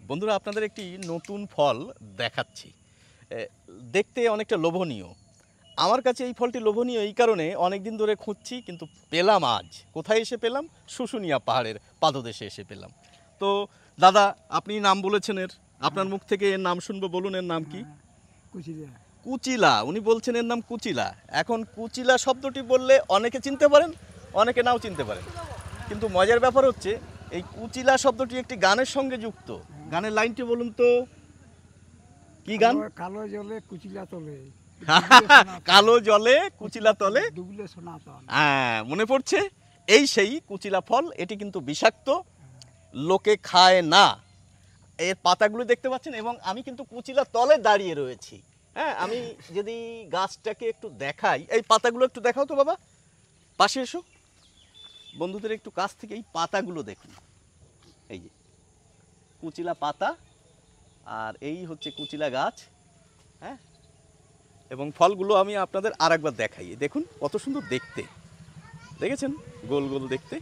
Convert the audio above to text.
বন্ধুরা আপনাদের একটি নতুন ফল দেখাচ্ছি। দেখতে অনেকটা লোভনীয়। আমার কাছে এই ফলটি লোভনীয় এই কারণে অনেক দিন ধরে খুঁজছি, কিন্তু পেলাম আজ। কোথায় এসে পেলাম? শুশুনিয়া পাহাড়ের পাদদেশে এসে পেলাম। তো দাদা, আপনি নাম বলেছেন এর, আপনার মুখ থেকে এর নাম শুনবো, বলুন এর নাম কি? কুচিলা। কুচিলা। উনি বলছেন এর নাম কুচিলা। এখন কুচিলা শব্দটি বললে অনেকে চিনতে পারেন, অনেকে নাও চিনতে পারেন, কিন্তু মজার ব্যাপার হচ্ছে এই কুচিলা শব্দটি একটি গানের সঙ্গে যুক্ত। গানের লাইনটি বলুন তো, কি গান? কালো জলে কুচিলা তলে কালো জলে কুচিলা তলে ডুবলে সনাতন। হ্যাঁ, মনে পড়ছে। এই সেই কুচিলা ফল। এটি কিন্তু বিষাক্ত, লোকে খায় না। এর পাতাগুলো দেখতে পাচ্ছেন, এবং আমি কিন্তু কুচিলা তলে দাঁড়িয়ে রয়েছি। হ্যাঁ, আমি যদি গাছটাকে একটু দেখাই, এই পাতাগুলো একটু দেখাও তো বাবা, পাশে এসো। বন্ধুদের একটু কাছ থেকে এই পাতাগুলো দেখুন। এই যে কুচিলা পাতা, আর এই হচ্ছে কুচিলা গাছ। হ্যাঁ, এবং ফলগুলো আমি আপনাদের আরেকবার দেখাই। দেখুন কত সুন্দর দেখতে, দেখেছেন? গোল গোল দেখতে।